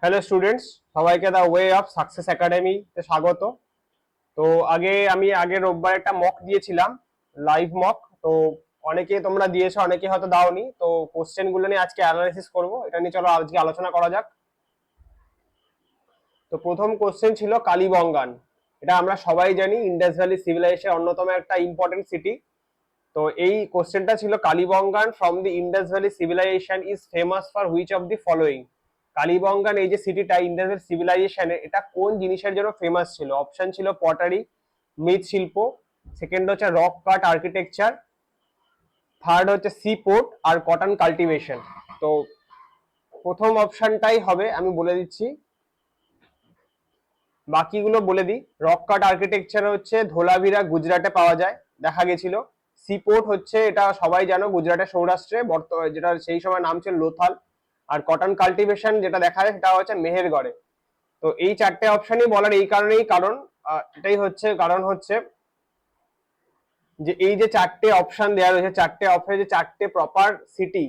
Hello students, সবাইকে the way of success একাডেমিতে স্বাগত। তো আমি রোববার একটা মক দিয়েছিলাম, লাইভ মক। তো অনেকে তোমরা দিয়েছো, অনেকে হয়তো দাওনি। তো কোশ্চেন গুলো নিয়ে আজকে অ্যানালাইসিস করবো, এটা নিয়ে চলো আজকে আলোচনা করা যাক। তো প্রথম কোশ্চেন ছিল কালীবঙ্গান। এটা আমরা সবাই জানি ইন্ডাস ভ্যালি সিভিলাইজেশনের অন্যতম একটা ইম্পর্টেন্ট সিটি। তো এই কোশ্চেনটা ছিল Kalibangan from the Indus valley civilisation is famous for which of the following. Kalibangan এই যে সিটিটা ইন্ডাস ভ্যালি সিভিলাইজেশনে, এটা কোন জিনিসের জন্য ফেমাস ছিল? অপশন ছিল পটারি, মৃৎশিল্প, সেকেন্ড হচ্ছে রক কাট আর্কিটেকচার, থার্ড হচ্ছে সি পোর্ট, আর কটন কাল্টিভেশন। তো প্রথম অপশনটাই হবে, আমি বলে দিচ্ছি, বাকিগুলো বলে দিই। রক কাট আর্কিটেকচার হচ্ছে ধোলাভিরা গুজরাটে পাওয়া যায়, দেখা গেছিল। সিপোর্ট হচ্ছে, এটা সবাই জানো, গুজরাটের সৌরাষ্ট্রে, বর্তমানে যেটা সেই সময় নাম ছিল লোথাল। আর কটন কাল্টিভেশন যেটা দেখা যায় সেটা হচ্ছে মেহেরগড়ে। তো এই চারটে অপশনই বলার এই কারণেই, এটাই হচ্ছে কারণ হচ্ছে যে এই যে চারটে অপশন দেওয়া রয়েছে, চারটে অপশনে যে চারটে প্রপার সিটি,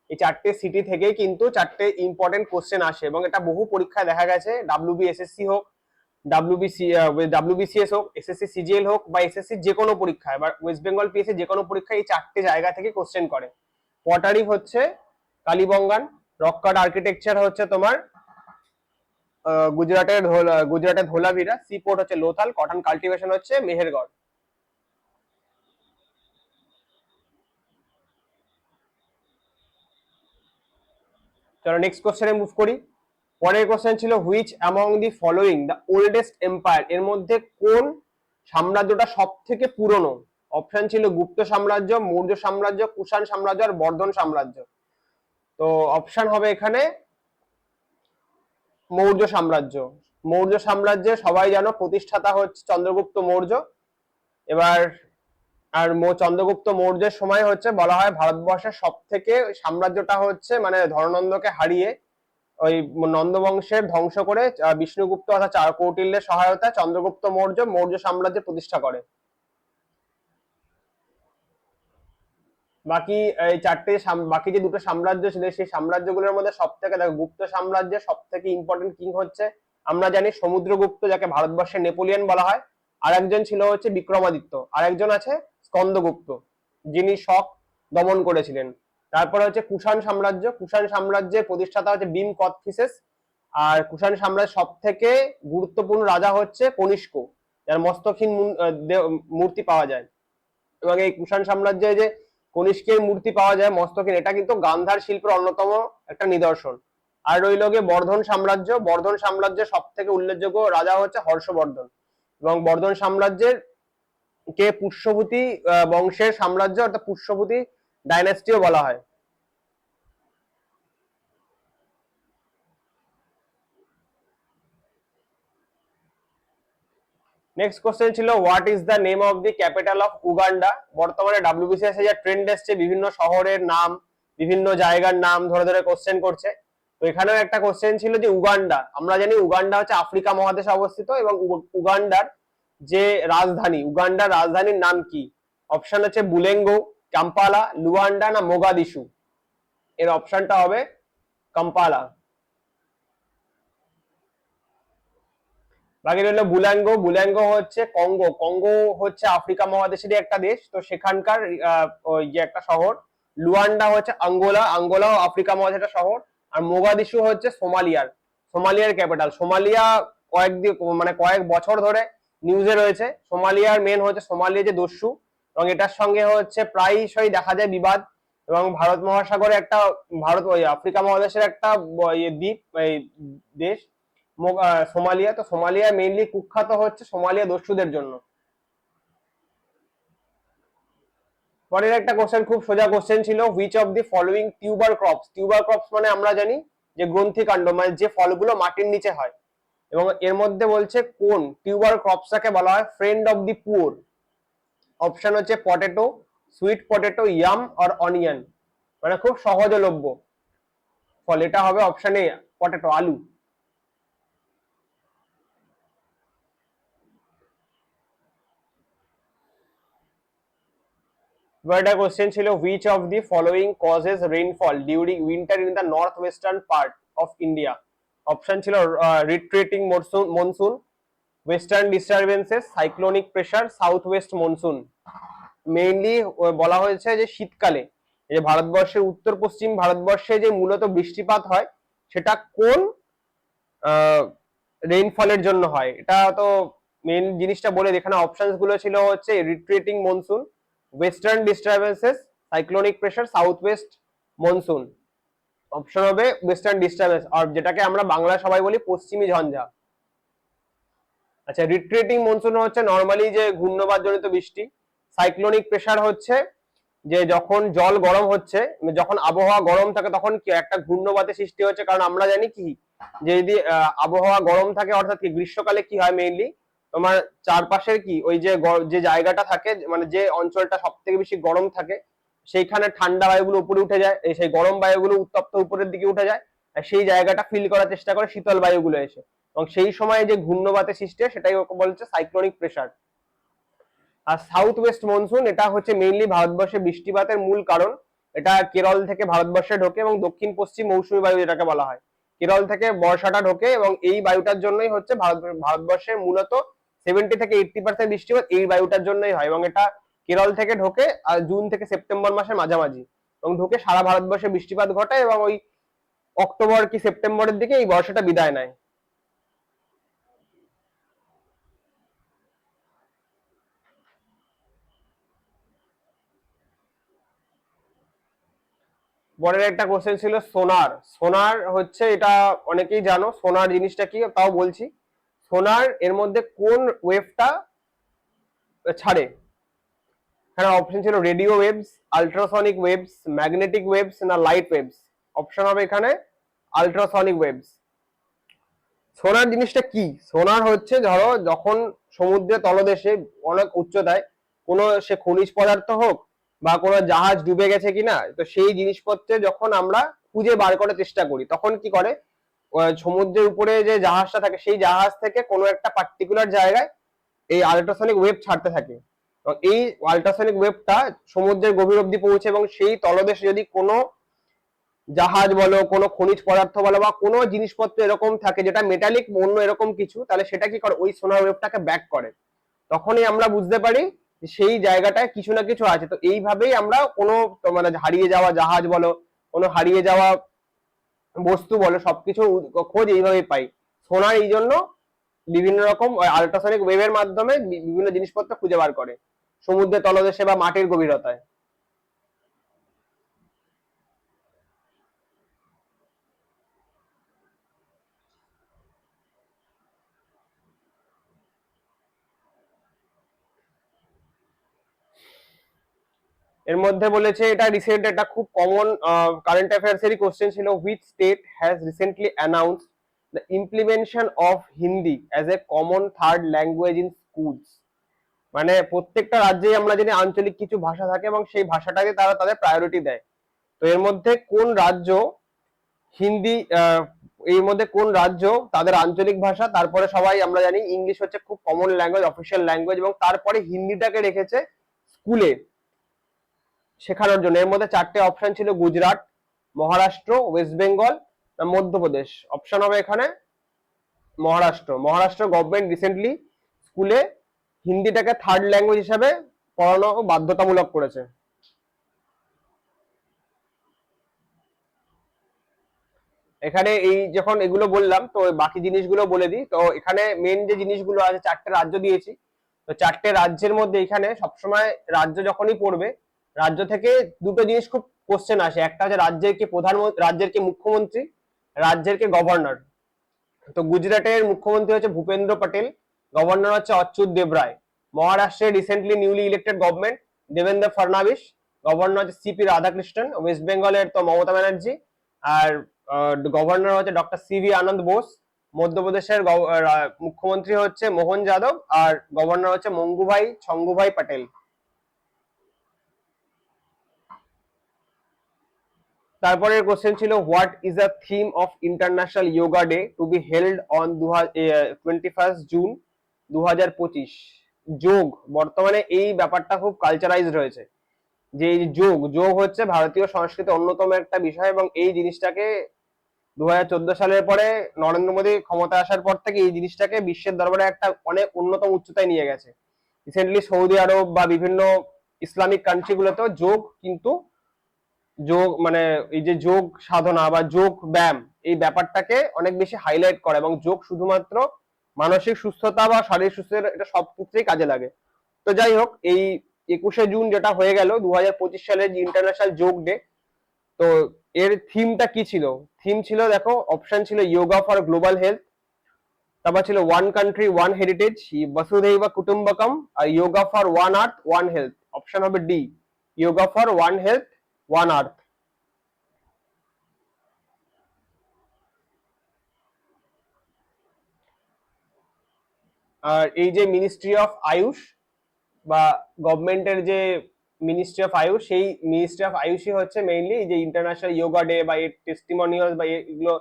এই চারটে সিটি থেকেই কিন্তু চারটে ইম্পর্টেন্ট কোশ্চেন আসে, এবং এটা বহু পরীক্ষায় দেখা গেছে। ডাব্লিউবিএসএসসি হোক, ডাব্লিউবিসিএস হোক, এসএসসি সিজিএল হোক, বা এসএসসি যে কোনো পরীক্ষায়, বা ওয়েস্ট বেঙ্গল পিএসসি যে কোনো পরীক্ষায় এই চারটে জায়গা থেকে কোশ্চেন করে। পটারি হচ্ছে কালীবঙ্গান, রক কাট আর্কিটেকচার হচ্ছে তোমার গুজরাটের ধোলাভিরা, সি পোর্ট হচ্ছে লোথাল, কটন কাল্টিভেশন হচ্ছে মেহেরগড়। চলো নেক্সট কোশ্চেনে মুভ করি। পরের কোশ্চেন ছিল which among the following the oldest empire. এর মধ্যে কোন সাম্রাজ্যটা সব থেকে পুরনো? অপশন ছিল গুপ্ত সাম্রাজ্য, মৌর্য সাম্রাজ্য, কুষাণ সাম্রাজ্য, আর বর্ধন সাম্রাজ্য। তো অপশন হবে এখানে মৌর্য সাম্রাজ্য। মৌর্য সাম্রাজ্যের সবাই জানো প্রতিষ্ঠাতা হচ্ছে চন্দ্রগুপ্ত মৌর্য। এবার চন্দ্রগুপ্ত মৌর্যের সময় হচ্ছে বলা হয় ভারতবর্ষের সব থেকে সাম্রাজ্যটা হচ্ছে, মানে ধননন্দকে হারিয়ে ওই নন্দবংশের ধ্বংস করে বিষ্ণুগুপ্ত অর্থাৎ কৌটিল্যের সহায়তায় চন্দ্রগুপ্ত মৌর্য সাম্রাজ্য প্রতিষ্ঠা করে। বাকি এই বাকি যে দুটো সাম্রাজ্য ছিল, সেই সাম্রাজ্যগুলোর মধ্যে সব থেকে, দেখো, গুপ্ত সাম্রাজ্যের সব থেকে ইম্পর্টেন্ট কিং হচ্ছে, আমরা জানি, সমুদ্রগুপ্ত, যাকে ভারতবর্ষের নেপোলিয়ন বলা হয়। আর একজন ছিল হচ্ছে বিক্রমাদিত্য, আর একজন আছে স্কন্দগুপ্ত, যিনি শক দমন করেছিলেন। তারপরে হচ্ছে কুষাণ সাম্রাজ্য। কুষাণ সাম্রাজ্যের প্রতিষ্ঠাতা হচ্ছে ভীম কোদফিসেস। আর কুষাণ সাম্রাজ্যের সব থেকে গুরুত্বপূর্ণ রাজা হচ্ছে কনিষ্ক, যার মস্তকহীন মূর্তি পাওয়া যায়। এবং এই কুষাণ সাম্রাজ্যে যে কনিষ্কের মূর্তি পাওয়া যায় মস্তকহীন, এটা কিন্তু গান্ধার শিল্পের অন্যতম একটা নিদর্শন। আর রইল গিয়ে বর্ধন সাম্রাজ্য। বর্ধন সাম্রাজ্যের সব থেকে উল্লেখযোগ্য রাজা হচ্ছে হর্ষবর্ধন, এবং বর্ধন সাম্রাজ্যের কে পুষ্যভূতি বংশের সাম্রাজ্য, অর্থাৎ পুষ্যভূতি ডাইনাস্টিও বলা হয়। নেক্সট কোশ্চেন ছিল what is the name of the capital of Uganda. বর্তমানে ডাব্লিউবিসিএস এর যে ট্রেন্ড এসছে, বিভিন্ন শহরের নাম, বিভিন্ন জায়গার নাম ধরে ধরে কোশ্চেন করছে। তো এখানেও একটা কোশ্চেন ছিল যে উগান্ডা, আমরা জানি উগান্ডা হচ্ছে আফ্রিকা মহাদেশে অবস্থিত, এবং উগান্ডার যে রাজধানী, উগান্ডার রাজধানীর নাম কি? অপশন হচ্ছে বুলেঙ্গো, কাম্পালা, লুয়ান্ডা, না মোগাদিশু। এর অপশনটা হবে কাম্পালা। বাকি রইল বুলাঙ্গো। বুলাঙ্গো হচ্ছে কঙ্গো। কঙ্গো হচ্ছে আফ্রিকা মহাদেশেরই একটা দেশ, তো সেখানকার ওই যে একটা শহর। লুয়ান্ডা হচ্ছে আঙ্গোলা, আঙ্গোলাও আফ্রিকা মহাদেশের একটা শহর। আর মোগাদিশু হচ্ছে সোমালিয়ার ক্যাপিটাল। সোমালিয়া কয়েক বছর ধরে নিউজে রয়েছে। সোমালিয়ার মেন হচ্ছে সোমালিয়া যে দস্যু, এবং এটার সঙ্গে হচ্ছে প্রায়শই দেখা যায় বিবাদ। এবং ভারত মহাসাগরে একটা, ওই আফ্রিকা মহাদেশের একটা দ্বীপ, এই দেশ সোমালিয়া। তো সোমালিয়া মেইনলি কুখ্যাত হচ্ছে সোমালিয়া দস্যুদের জন্য। পরের একটা কোশ্চেন, খুব সোজা কোশ্চেন ছিল, which of the following tuber crops. Tuber crops মানে আমরা জানি যে গ্রন্থি কাণ্ড, মানে যে ফলগুলো মাটির নিচে হয়। এবং এর মধ্যে বলছে কোন টিউবার ক্রপসটাকে বলা হয় friend of the poor. Option হচ্ছে পটেটো, সুইট পটেটো, ইয়াম, আর অনিয়ন। মানে খুব সহজলভ্য ফল, এটা হবে অপশন এ, পটেটো, আলু। একটা কোশ্চেন ছিল which of the following causes rainfall during winter in the north western part of India. Option ছিল retreating monsoon, western disturbances, cyclonic pressure, south west monsoon. Mainly বলা হয়েছে যে শীতকালে এই যে ভারতবর্ষের উত্তর পশ্চিম ভারতবর্ষে যে মূলত বৃষ্টিপাত হয় সেটা কোন রেইনফলের জন্য হয়, এটা তো মেইন জিনিসটা বলে। এখানে অপশনস গুলো ছিল হচ্ছে retreating monsoon, western disturbances, cyclonic pressure, south west monsoon. Option হবে ওয়েস্টার্ন ডিস্টারবেন্স, আর যেটাকে আমরা বাংলা সবাই বলি পশ্চিমী ঝঞ্ঝা। আচ্ছা, রিট্রিটিং মনসুন হচ্ছে নর্মালি যে ঘূর্ণবাদ জনিত বৃষ্টি। সাইক্লোনিক প্রেসার হচ্ছে যে যখন জল গরম হচ্ছে, যখন আবহাওয়া গরম থাকে তখন কি একটা ঘূর্ণবাতের সৃষ্টি হচ্ছে। কারণ আমরা জানি কি যে যদি আবহাওয়া গরম থাকে, অর্থাৎ কি গ্রীষ্মকালে কি হয় মেইনলি তোমার চারপাশের কি ওই যে যে জায়গাটা থাকে, মানে যে অঞ্চলটা সব থেকে বেশি গরম থাকে সেইখানে ঠান্ডা বায়ুগুলো উপরে উঠে যায়, সেই গরম বায়ুগুলো উত্তপ্ত উপরের দিকে উঠে যায়, আর সেই জায়গাটা ফিল করার চেষ্টা করে শীতল বায়ুগুলো এসে, এবং সেই সময় যে ঘূর্ণবাতের সৃষ্টি হয় সেটাই বলছে সাইক্লোনিক প্রেসার। আর সাউথ ওয়েস্ট মনসুন এটা হচ্ছে মেইনলি ভারতবর্ষে বৃষ্টিপাতের মূল কারণ। এটা কেরল থেকে ভারতবর্ষে ঢোকে এবং দক্ষিণ পশ্চিম মৌসুমী বায়ু যেটাকে বলা হয়, কেরল থেকে বর্ষাটা ঢোকে এবং এই বায়ুটার জন্যই হচ্ছে ভারতবর্ষে মূলত 70 থেকে 80% বৃষ্টিপাত এই বায়ুটার জন্যই হয়, এবং এটা কেরল থেকে ঢোকে আর জুন থেকে সেপ্টেম্বর মাসের মাঝামাঝি, এবং ঢোকে সারা ভারতবর্ষে বৃষ্টিপাত ঘটায় এবং ওই অক্টোবর কি সেপ্টেম্বরের দিকে এই বর্ষাটা বিদায় নেয়। পরের একটা কোশ্চেন ছিল সোনার। সোনার হচ্ছে, এটা অনেকেই জানো সোনার জিনিসটা কি, তাও বলছি। সোনার এর মধ্যে কোন ওয়েভটা ছাড়ে? এখানে অপশন ছিল radio waves, ultrasonic waves, magnetic waves না লাইট ওয়েভস। অপশন হবে এখানে আল্ট্রাসনিক ওয়েভস। সোনার জিনিসটা কি? সোনার হচ্ছে ধরো যখন সমুদ্রের তলদেশে অনেক উচ্চতায় কোনো সে খনিজ পদার্থ হোক বা কোনো জাহাজ ডুবে গেছে কিনা, তো সেই জিনিসপত্রে যখন আমরা খুঁজে বার করার চেষ্টা করি তখন কি করে সমুদ্রের উপরে যে জাহাজটা থাকে সেই জাহাজ থেকে কোনো একটা পার্টিকুলার জায়গায় এই আল্ট্রাসনিক ওয়েভ ছাড়তে থাকে, এবং এই আল্ট্রাসনিক ওয়েভটা সমুদ্রের গভীর অব্দি পৌঁছে, এবং সেই তলদেশে যদি কোনো জাহাজ বলো, কোনো খনিজ পদার্থ বলো বা কোনো জিনিসপত্র এরকম থাকে যেটা মেটালিক অন্য এরকম কিছু, তাহলে সেটা কি করে ওই সোনার ওয়েভটাকে ব্যাক করে। তখনই আমরা বুঝতে পারি যে সেই জায়গাটায় কিছু না কিছু আছে। তো এইভাবেই আমরা কোনো মানে হারিয়ে যাওয়া জাহাজ বলো, কোনো হারিয়ে যাওয়া বস্তু বলো, সবকিছু খোঁজ এইভাবেই পাই। সোনার এই জন্য বিভিন্ন রকম আল্ট্রাসনিক ওয়েভের মাধ্যমে বিভিন্ন জিনিসপত্র খুঁজে বার করে সমুদ্রের তলদেশে বা মাটির গভীরতায়। এর মধ্যে বলেছে, এটা রিসেন্ট, এটা খুব কমন কারেন্ট অ্যাফেয়ার্স এরই কোশ্চেন ছিল, which state has recently announced the implementation of Hindi as a common third language in schools. মানে প্রত্যেকটা রাজ্যে আমরা জানি আঞ্চলিক কিছু ভাষা থাকে এবং সেই ভাষাটাকে তারা তাদের প্রায়োরিটি দেয়। তো এর মধ্যে কোন রাজ্য হিন্দি, এর মধ্যে কোন রাজ্য তাদের আঞ্চলিক ভাষা, তারপরে সবাই আমরা জানি ইংলিশ হচ্ছে খুব কমন ল্যাঙ্গুয়েজ, অফিসিয়াল ল্যাঙ্গুয়েজ, এবং তারপরে হিন্দিটাকে রেখেছে স্কুলে শেখানোর জন্য। এর মধ্যে চারটে অপশন ছিল, গুজরাট, মহারাষ্ট্র, ওয়েস্ট বেঙ্গল, মধ্যপ্রদেশ। অপশন হবে এখানে মহারাষ্ট্র। মহারাষ্ট্র গভর্নমেন্ট রিসেন্টলি স্কুলে হিন্দিটাকে থার্ড ল্যাঙ্গুয়েজ হিসাবে পড়ানো বাধ্যতামূলক করেছে। এখানে এই যখন এগুলো বললাম তো বাকি জিনিসগুলো বলে দিই। তো এখানে মেন যে জিনিসগুলো আছে, চারটে রাজ্য দিয়েছি, তো চারটে রাজ্যের মধ্যে এখানে সবসময় রাজ্য যখনই পড়বে রাজ্য থেকে দুটো জিনিস খুব কোশ্চেন আসে, একটা হচ্ছে রাজ্যের কে প্রধানমন্ত্রী, রাজ্যের কে মুখ্যমন্ত্রী, রাজ্যের কে গভর্নর। তো গুজরাটের মুখ্যমন্ত্রী হচ্ছে ভূপেন্দ্র পটেল, গভর্নর হচ্ছে অচ্যুত দেবরায়। মহারাষ্ট্রের recently newly elected government Devendra Fadnavis, governor হচ্ছে সিপি রাধাকৃষ্ণন। ওয়েস্ট বেঙ্গলের তো মমতা ব্যানার্জি, আর গভর্নর হচ্ছে ডক্টর সিভি আনন্দ বোস। মধ্যপ্রদেশের মুখ্যমন্ত্রী হচ্ছে মোহন যাদব, আর গভর্নর হচ্ছে মঙ্গুভাই ছঙ্গুভাই পটেল। তারপরের কোশ্চেন ছিল, what is the theme of international yoga day to be held on 21 June 2025? যোগ, বর্তমানে এই ব্যাপারটা খুব কালচারাইজড হয়েছে যে এই যোগ যোগ হচ্ছে ভারতীয় সংস্কৃতির অন্যতম একটা বিষয়, এবং এই জিনিসটাকে 2014 সালের পরে নরেন্দ্র মোদী ক্ষমতা আসার পর থেকে এই জিনিসটাকে বিশ্বের দরবারে একটা অনেক উন্নতম উচ্চতায় নিয়ে গেছে। রিসেন্টলি সৌদি আরব বা বিভিন্ন ইসলামিক কান্ট্রি গুলোতেও যোগ কিন্তু যোগ মানে এই যে যোগ সাধনা বা যোগ ব্যায়াম এই ব্যাপারটাকে অনেক বেশি হাইলাইট করে, এবং যোগ শুধুমাত্র মানসিক সুস্থতা বা শারীরিক সুস্থতা এটা সব ক্ষেত্রেই কাজে লাগে। তো যাই হোক, এই 21শে জুন যেটা হয়ে গেল 2025 সালের যে ইন্টারন্যাশনাল যোগ ডে, তো এর থিমটা কি ছিল? থিম ছিল, দেখো অপশন ছিল যোগা ফর গ্লোবাল হেলথ, তারপর ছিল one country one heritage, Vasudhaiva Kutumbakam, আর yoga for one earth one health. Option হবে D, yoga for one health one earth. আর এই যে মিনিস্ট্রি অফ আয়ুষ বা গভর্নমেন্টের যে মিনিস্ট্রি অফ আয়ুষ, সেই মিনিস্ট্রি অফ আয়ুষই হচ্ছে মেইনলি যে ইন্টারন্যাশনাল যোগা ডে বা এর টেস্টিমোনিয়ালস বা এগুলো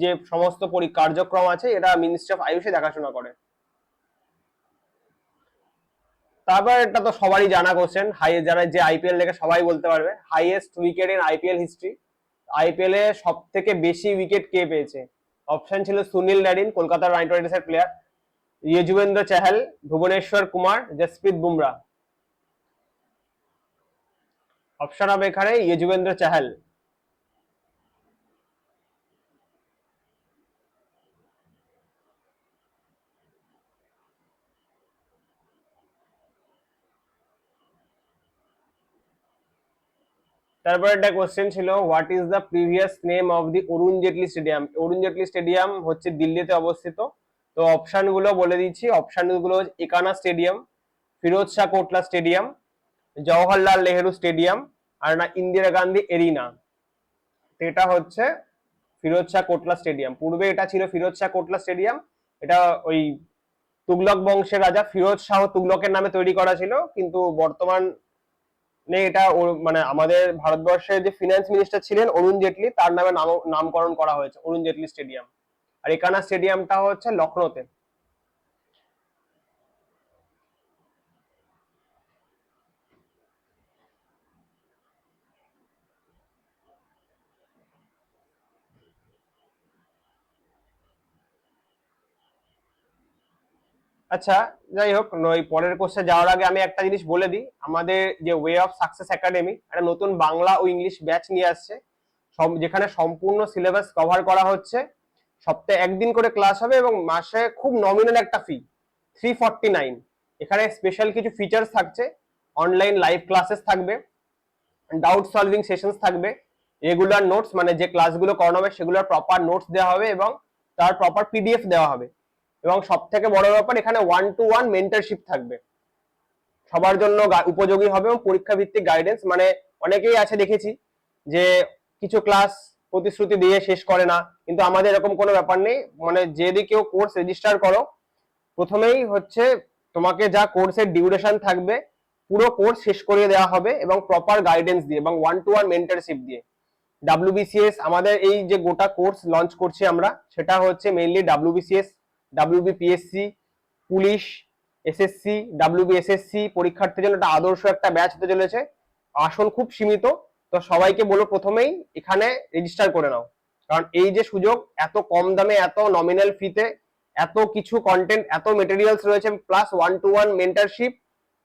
যে সমস্ত কার্যক্রম আছে এটা মিনিস্ট্রি অফ আয়ুষে দেখাশোনা করে। তারপর এটা তো সবারই জানা কোশ্চেন, যারা যে আইপিএল দেখে সবাই বলতে পারবে, highest wicket in IPL history. IPL এ সব থেকে বেশি উইকেট কে পেয়েছে? অপশন ছিল সুনীল নারিন, কলকাতা নাইট রাইডার্সের প্লেয়ার, যজুবেন্দ্র চাহাল, ভুবনেশ্বর কুমার, জসপ্রীত বুমরা। অপশন হবে এখানে যজুবেন্দ্র চাহাল। তারপর একটা কোশ্চেন ছিল, what is the previous name of the Arun Jaitley stadium? Arun Jaitley stadium হচ্ছে দিল্লিতে অবস্থিত। তো অপশন গুলো বলে দিচ্ছি, অপশন গুলো Ekana stadium, Feroz Shah Kotla stadium, Jawaharlal Nehru stadium, আর না ইন্দিরা গান্ধী এরিনা। এটা হচ্ছে ফিরোজ শাহ কোটলা স্টেডিয়াম। পূর্বে এটা ছিল ফিরোজ শাহ কোটলা স্টেডিয়াম। এটা ওই তুগলক বংশের রাজা ফিরোজ শাহ তুগলকের নামে তৈরি করা ছিল, কিন্তু বর্তমান এটা মানে আমাদের ভারতবর্ষের যে ফিনান্স মিনিস্টার ছিলেন অরুণ জেটলি, তার নামে নামকরণ করা হয়েছে অরুণ জেটলি স্টেডিয়াম। আর একানা স্টেডিয়ামটা হচ্ছে লখনৌতে। আচ্ছা, যাই হোক, ওই পরের কোর্সে যাওয়ার আগে আমি একটা জিনিস বলে দিই, আমাদের যে ওয়ে অফ সাকসেস একাডেমি একটা নতুন বাংলা ও ইংলিশ ব্যাচ নিয়ে আসছে, যেখানে সম্পূর্ণ সিলেবাস কভার করা হচ্ছে। সপ্তাহে একদিন করে ক্লাস হবে এবং মাসে খুব নমিনাল একটা ফি 349। এখানে স্পেশাল কিছু ফিচার্স থাকছে, অনলাইন লাইভ ক্লাসেস থাকবে, ডাউট সলভিং সেশনস থাকবে, রেগুলার নোটস মানে যে ক্লাসগুলো করানো হবে সেগুলোর প্রপার নোটস দেওয়া হবে এবং তার প্রপার পিডিএফ দেওয়া হবে, এবং সব থেকে বড় ব্যাপার এখানে 1-to-1 মেন্টরশিপ থাকবে, সবার জন্য উপযোগী হবে এবং পরীক্ষা ভিত্তিক গাইডেন্স। মানে অনেকেই আছে দেখেছি যে কিছু ক্লাস প্রতিশ্রুতি দিয়ে শেষ করে না, কিন্তু আমাদের এরকম কোনো ব্যাপার নেই। মানে যদি কেউ কোর্স রেজিস্টার করো, প্রথমেই হচ্ছে তোমাকে যা কোর্সের ডিউরেশন থাকবে পুরো কোর্স শেষ করিয়ে দেওয়া হবে এবং প্রপার গাইডেন্স দিয়ে এবং 1-to-1 মেন্টরশিপ দিয়ে। ডাব্লিউবিসিএস আমাদের এই যে গোটা কোর্স লঞ্চ করছি আমরা, সেটা হচ্ছে mainly WBCS, WBPSC, police, SSC, WBSSC পরীক্ষার্থীর জন্য একটা আদর্শ একটা ব্যাচ হতে চলেছে। আসন খুব সীমিত, তো সবাইকে বলো প্রথমেই এখানে রেজিস্টার করে নাও, কারণ এই যে সুযোগ, এত কম দামে এত নমিনাল ফিতে এত কিছু কন্টেন্ট, এত মেটেরিয়ালস রয়েছে, প্লাস 1-to-1 মেন্টরশিপ,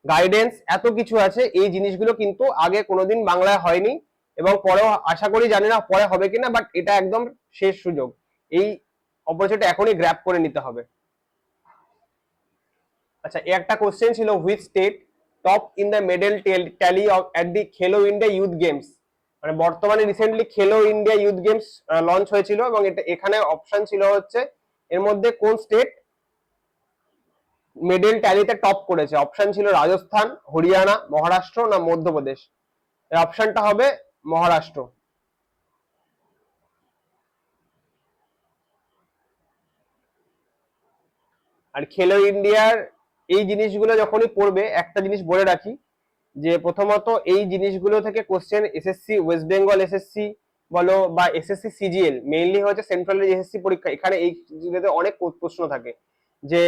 গাইডেন্স, এত কিছু আছে, এই জিনিসগুলো কিন্তু আগে কোনোদিন বাংলায় হয়নি এবং পরেও আশা করি, জানি না পরে হবে কিনা, বাট এটা একদম শেষ সুযোগ। এই অপরচুনিটি এখনই গ্র্যাব করে নিতে হবে। আচ্ছা, একটা কোশ্চেন ছিল, which state top in the medal tally at the Khelo India youth games? মানে বর্তমানে রিসেন্টলি খেলো ইন্ডিয়া ইউথ গেমস লঞ্চ হয়েছিল এবং এখানে অপশন ছিল হচ্ছে এর মধ্যে কোন স্টেট মেডেল ট্যালিতে টপ করেছে। অপশন ছিল রাজস্থান, হরিয়ানা, মহারাষ্ট্র না মধ্যপ্রদেশ। এর অপশনটা হবে মহারাষ্ট্র। আর খেলো ইন্ডিয়ার এই জিনিসগুলো যখনই পড়বে, একটা জিনিস বলে রাখি যে প্রথমত এই জিনিসগুলো থেকে question SSC West Bengal SSC বলো বা এসএসসি সিজিএল, মেইনলি হচ্ছে সেন্ট্রালের এসএসসি পরীক্ষা, এখানে এই অনেক প্রশ্ন থাকে যে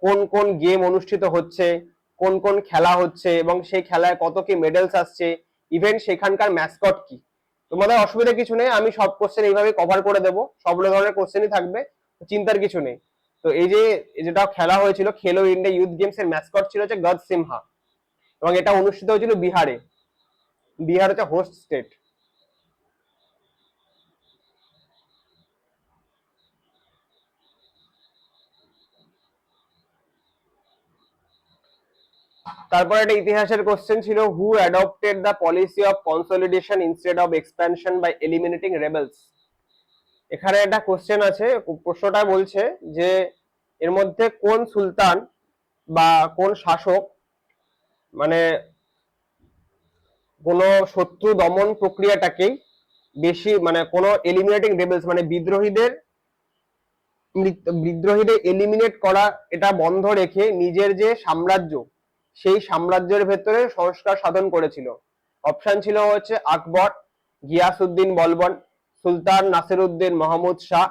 কোন কোন গেম অনুষ্ঠিত হচ্ছে, কোন কোন খেলা হচ্ছে এবং সেই খেলায় কত কি মেডেলস আসছে, ইভেন সেখানকার ম্যাসকট কি। তোমাদের অসুবিধা কিছু নেই, আমি সব কোশ্চেন এইভাবে কভার করে দেবো, সব ধরনের কোশ্চেনই থাকবে, চিন্তার কিছু নেই। তো এই যে যেটা খেলা হয়েছিল, খেলো ইন্ডিয়া ইউথ গেমস এর ম্যাসকট ছিল হচ্ছে গজ সিনহা, এবং এটা অনুষ্ঠিত হয়েছিল বিহারে। বিহার হচ্ছে হোস্ট স্টেট। তারপর একটা ইতিহাসের কোশ্চেন ছিল, who adopted the policy of consolidation instead of expansion by eliminating rebels. এখানে একটা কোশ্চেন আছে, প্রশ্নটা বলছে যে এর মধ্যে কোন সুলতান বা কোন শাসক মানে কোন শত্রু দমন প্রক্রিয়াটাকেই বেশি মানে কোন এলিমিনেটিং রেবেলস মানে বিদ্রোহীদের এলিমিনেট করা এটা বন্ধ রেখে নিজের যে সাম্রাজ্য সেই সাম্রাজ্যের ভেতরে সংস্কার সাধন করেছিল। অপশন ছিল হচ্ছে আকবর, গিয়াসউদ্দিন বলবন, সুলতান নাসিরউদ্দিন মাহমুদ শাহ,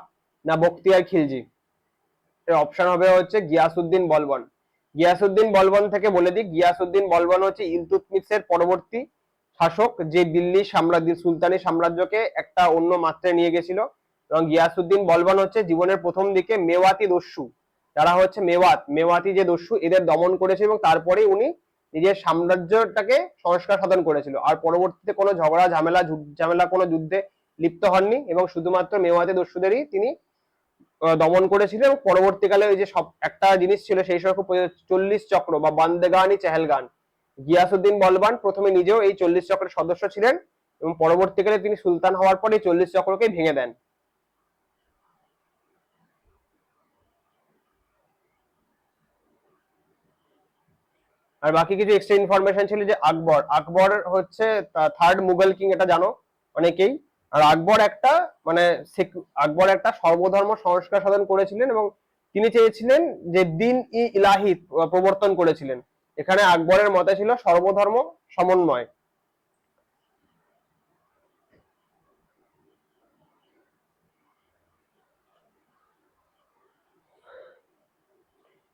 না বখতিয়ার খিলজি। এর অপশন হবে হচ্ছে গিয়াসউদ্দিন বলবন। গিয়াসউদ্দিন বলবন থেকে বলে দিই, গিয়াসউদ্দিন বলবন হচ্ছে ইলতুৎমিশের পরবর্তী শাসক, যে দিল্লি সাম্রাজ্য সুলতানি সাম্রাজ্যকে একটা অন্য মাত্রায় নিয়ে গেছিল। এবং গিয়াসউদ্দিন বলবন হচ্ছে জীবনের প্রথম দিকে মেওয়াতি দস্যু, যারা হচ্ছে মেওয়াতি যে দস্যু এদের দমন করেছে, এবং তারপরে উনি নিজের সাম্রাজ্যটাকে সংস্কার সাধন করেছিল। আর পরবর্তীতে কোনো ঝগড়া ঝামেলা কোনো যুদ্ধে লিপ্ত হননি, এবং শুধুমাত্র মেওয়াতি দস্যুদেরই তিনি দমন করেছিলেন। এবং পরবর্তীকালে ওই যে সব একটা জিনিস ছিল সেই সময় 40 চক্র বা বান্দেগানি চেহেলগান, গিয়াসউদ্দিন বলবান প্রথমে নিজেও এই 40 চক্রের সদস্য ছিলেন, এবং পরবর্তীকালে তিনি সুলতান হওয়ার পরে 40 চক্রকে ভেঙে দেন। আর বাকি কিছু এক্সট্রা ইনফরমেশন ছিল যে আকবর হচ্ছে থার্ড মুঘল কিং, এটা জানো অনেকেই। আর মানে আকবর একটা সর্বধর্ম সংস্কার সাধন করেছিলেন, এবং তিনি চেয়েছিলেন যে দিন ই ইলাহি প্রবর্তন করেছিলেন। এখানে আকবরের মতে ছিল সর্বধর্ম সমন্বয়।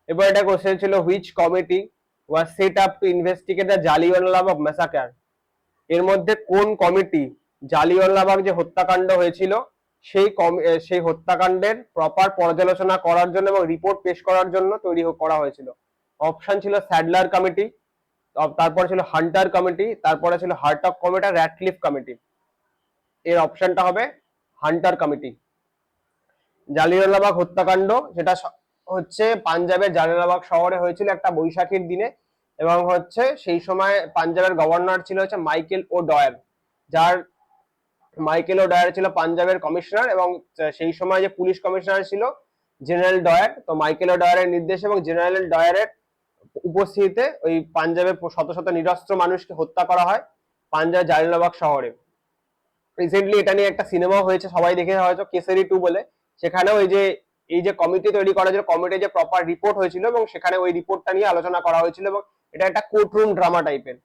এবার এটা কোশ্চেন ছিল, which committee was set up to investigate the Jallianwala Bagh massacre. এর মধ্যে কোন কমিটি জালিয়ানওয়ালাবাগ যে হত্যাকাণ্ড হয়েছিল সেই হত্যাকাণ্ডের প্রপার পর্যালোচনা করার জন্য এবং রিপোর্ট পেশ করার জন্য তৈরি করা হয়েছিল? অপশন ছিল স্যাডলার কমিটি, তারপরে ছিল হান্টার কমিটি, তারপরে ছিল হার্টক কমিটি, র্যাটক্লিফ কমিটি। এর অপশনটা হবে হান্টার কমিটি। জালিয়ানওয়ালাবাগ হত্যাকাণ্ড সেটা হচ্ছে পাঞ্জাবের জালিয়ানওয়ালাবাগ শহরে হয়েছিল একটা বৈশাখীর দিনে, এবং হচ্ছে সেই সময় পাঞ্জাবের গভর্নর ছিল হচ্ছে মাইকেল ও ডয়ার, ছিল পাঞ্জাবের কমিশনার, এবং সেই সময় যে পুলিশ কমিশনার ছিল জেনারেল ডয়ার। তো মাইকেল ও ডয়ারের নির্দেশ এবং জেনারেল ডয়ারের উপস্থিতিতে ওই পাঞ্জাবের শত শত নিরস্ত্র মানুষকে হত্যা করা হয় পাঞ্জাবের জালিয়ানওয়ালাবাগ শহরে। রিসেন্টলি এটা নিয়ে একটা সিনেমা হয়েছে, সবাই দেখে হয়তো, কেসারি 2 বলে। সেখানেও এই যে কমিটি তৈরি করা হয়েছিল, কমিটির যে প্রপার রিপোর্ট হয়েছিল, এবং সেখানে ওই রিপোর্টটা নিয়ে আলোচনা করা হয়েছিল, এবং এটা একটা কোর্টরুম ড্রামা টাইপের।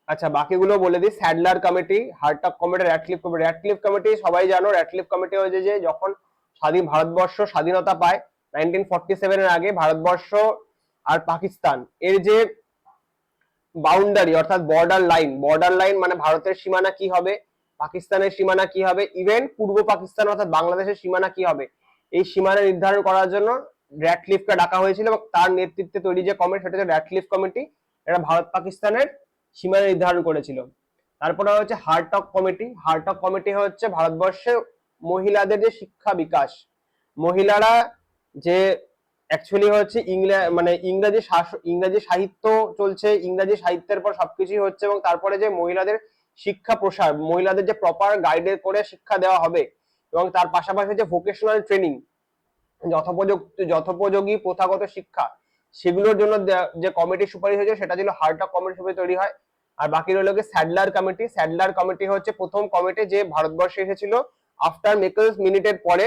আচ্ছা, বাকিগুলো বলে দিই। Sadler committee, Hartog committee, Ratcliffe committee. Ratcliffe committee সবাই জানো, র্যাটক্লিফ কমিটি হয়েছে যে যখন ভারতবর্ষ স্বাধীনতা পায় 1947 এর আগে, ভারতবর্ষ আর পাকিস্তান এর যে বাউন্ডারি অর্থাৎ বর্ডার লাইন মানে ভারতের সীমানা কি হবে, পাকিস্তানের সীমানা কি হবে, ইভেন পূর্ব পাকিস্তান অর্থাৎ বাংলাদেশের সীমানা কি হবে, এই সীমানা নির্ধারণ করার জন্য র্যাটক্লিফকে ডাকা হয়েছিল, এবং তার নেতৃত্বে তৈরি যে কমিটি সেটা হচ্ছে র্যাটক্লিফ কমিটি। এটা ভারত পাকিস্তানের সীমানা নির্ধারণ করেছিল। তারপরে হচ্ছে হার্টক কমিটি। হার্টক কমিটি হচ্ছে ভারতবর্ষে মহিলাদের যে শিক্ষা বিকাশ, মহিলারা যে অ্যাকচুয়ালি হচ্ছে ইংরাজি সাহিত্য চলছে, ইংরাজি সাহিত্যের পর সবকিছুই হচ্ছে, এবং তারপরে যে মহিলাদের শিক্ষা প্রসার, মহিলাদের যে প্রপার গাইডে করে শিক্ষা দেওয়া হবে, এবং তার পাশাপাশি যে ভোকেশনাল ট্রেনিং, যথোপযোগী প্রথাগত শিক্ষা, সেগুলোর জন্য যে কমিটি সুপারিশ হয়েছে সেটা ছিল হার্টক কমিটি হিসেবে তৈরি হয়। আর বাকি রইল কি স্যাডলার কমিটি। স্যাডলার কমিটি হচ্ছে প্রথম কমিটি যে ভারতবর্ষে এসেছিল আফটার মেকলস মিনিটের পরে,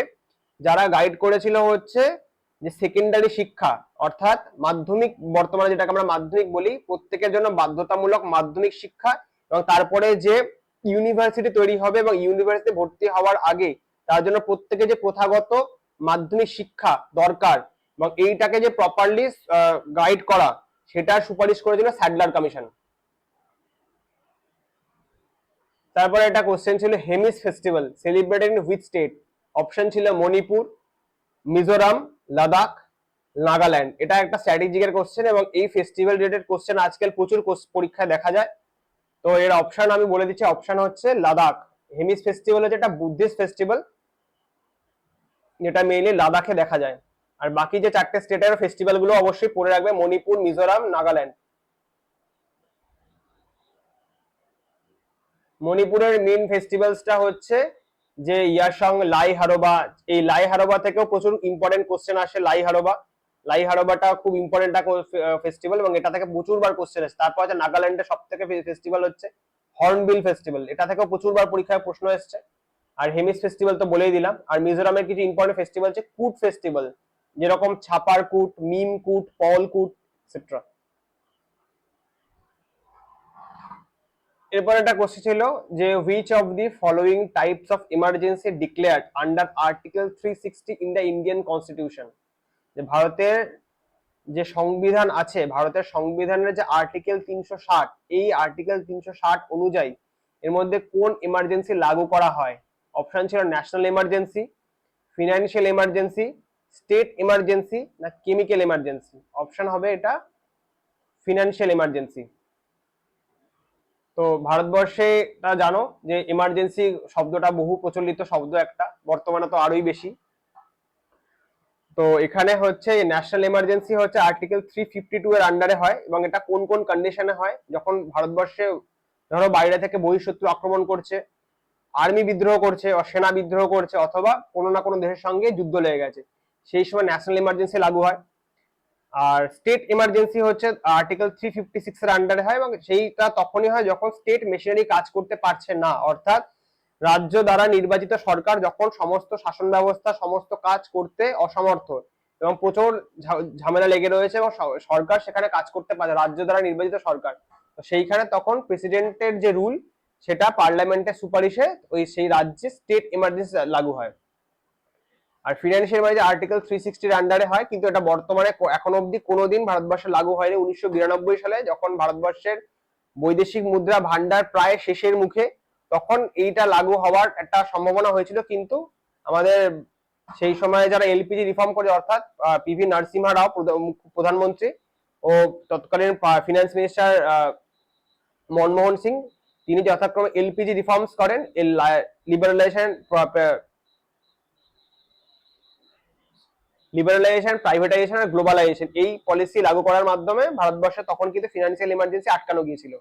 যারা গাইড করেছিল হচ্ছে যে সেকেন্ডারি শিক্ষা অর্থাৎ মাধ্যমিক, বর্তমানে যেটাকে আমরা মাধ্যমিক বলি, প্রত্যেকের জন্য বাধ্যতামূলক মাধ্যমিক শিক্ষা, এবং তারপরে যে ইউনিভার্সিটি তৈরি হবে এবং ইউনিভার্সিটি ভর্তি হওয়ার আগে তার জন্য প্রত্যেকে যে প্রথাগত মাধ্যমিক শিক্ষা দরকার, এবং এইটাকে যে প্রপারলি গাইড করা, সেটার সুপারিশ করেছিল স্যাডলার কমিশন। তারপরে একটা কোশ্চেন ছিল Hemis festival celebrated in which state? Option ছিল মণিপুর, মিজোরাম, লাদাখ, নাগাল্যান্ড। এটা একটা স্ট্র্যাটেজিকের কোশ্চেন এবং এই ফেস্টিভ্যাল রিলেটেড কোশ্চেন আজকাল প্রচুর পরীক্ষায় দেখা যায়। তো এর অপশন আমি বলে দিচ্ছি, অপশন হচ্ছে লাদাখ। হেমিস ফেস্টিভ্যাল হচ্ছে একটা বুদ্ধিস্ট ফেস্টিভ্যাল, যেটা মেইনলি লাদাখে দেখা যায়। আর বাকি যে চারটে স্টেটের ফেস্টিভ্যাল গুলো অবশ্যই পড়ে রাখবে, মণিপুর, মিজোরাম, নাগাল্যান্ড। মণিপুরের মেইন ফেস্টিভ্যালসটা হচ্ছে যে ইয়ারসং লাই হারোবা। এই লাই হারোবা থেকেও প্রচুর ইম্পর্টেন্ট কোশ্চেন আসে। লাই হারোবাটা খুব ইম্পর্টেন্ট একটা ফেস্টিভ্যাল এবং এটা থেকে প্রচুরবার কোশ্চেন আসে। তারপর আছে নাগাল্যান্ডের সব থেকে ফেস্টিভ্যাল হচ্ছে হর্নবিল ফেস্টিভ্যাল, এটা থেকেও প্রচুরবার পরীক্ষায় প্রশ্ন এসছে। আর হেমিস ফেস্টিভ্যাল তো বলেই দিলাম। আর মিজোরামের কিছু ইম্পর্টেন্ট ফেস্টিভ্যাল হচ্ছে কুট ফেস্টিভ্যাল, যেরকম ছাপার কুট, মিম কুট, পল কুট এটসেট্রা। এরপর একটা কোশ্চেন ছিল যে which of the following types of emergency declared under article 360 in the Indian constitution? যে ভারতের যে সংবিধান আছে, ভারতের সংবিধানের যে আর্টিকেল 360, এই আর্টিকেল 360 অনুযায়ী এর মধ্যে কোন ইমার্জেন্সি লাগু করা হয়? অপশন ছিল national emergency, financial emergency, state emergency, না কেমিক্যাল ইমার্জেন্সি। অপশন হবে এটা ফিনান্সিয়াল ইমার্জেন্সি। তো ভারতবর্ষে তা জানো যে ইমার্জেন্সি শব্দটা বহু প্রচলিত শব্দ একটা, বর্তমানে তো আরোই বেশি। তো এখানে হচ্ছে ন্যাশনাল ইমার্জেন্সি হচ্ছে আর্টিকেল 352 এর আন্ডারে হয় এবং এটা কোন কোন কন্ডিশনে হয়? যখন ভারতবর্ষে ধরো বাইরে থেকে বহিঃশত্রু আক্রমণ করছে, আর্মি বিদ্রোহ করছে, সেনা বিদ্রোহ করছে, অথবা কোনো না কোনো দেশের সঙ্গে যুদ্ধ লেগে গেছে, সেই সময় ন্যাশনাল ইমার্জেন্সি লাগু হয়। আর স্টেট ইমার্জেন্সি হচ্ছে আর্টিকেল 356 এর আন্ডারে হয় এবং সেইটা তখনই হয় যখন স্টেট মেশিনারি কাজ করতে পারছে না, অর্থাৎ রাজ্য দ্বারা নির্বাচিত সরকার যখন সমস্ত শাসন ব্যবস্থা, সমস্ত কাজ করতে অসমর্থ এবং প্রচুর ঝামেলা লেগে রয়েছে এবং সরকার সেখানে কাজ করতে পারে, রাজ্য দ্বারা নির্বাচিত সরকার, তো সেইখানে তখন প্রেসিডেন্টের যে রুল সেটা পার্লামেন্টের সুপারিশে ওই সেই রাজ্যে স্টেট ইমার্জেন্সি লাগু হয়। আর ফিনান্সিয়াল ইমার্জেন্সি আর্টিকেল 360 এর আন্ডারে হয়, কিন্তু এটা বর্তমানে এখন অব্দি কোনোদিন ভারতবর্ষে লাগু হয়নি। 1992 সালে যখন ভারতবর্ষের বৈদেশিক মুদ্রা ভান্ডার প্রায় শেষের মুখে, তখন এইটা লাগু হওয়ার একটা সম্ভাবনা হয়েছিল, কিন্তু আমাদের সেই সময়ে যারা এলপিজি রিফর্ম করে, অর্থাৎ পিভি নরসিংহ রাও প্রধানমন্ত্রী ও তৎকালীন ফিনান্স মিনিস্টার মনমোহন সিং, তিনি যথাক্রমে এলপিজি রিফর্মস করেন, লিবারালাইজেশন, প্রাইভেটাইজেশন আর গ্লোবালাইজেশন, এই পলিসি লাগু করার মাধ্যমে ভারতবর্ষে তখন কিন্তু ফিনান্সিয়াল ইমার্জেন্সি আটকানো গিয়েছিল।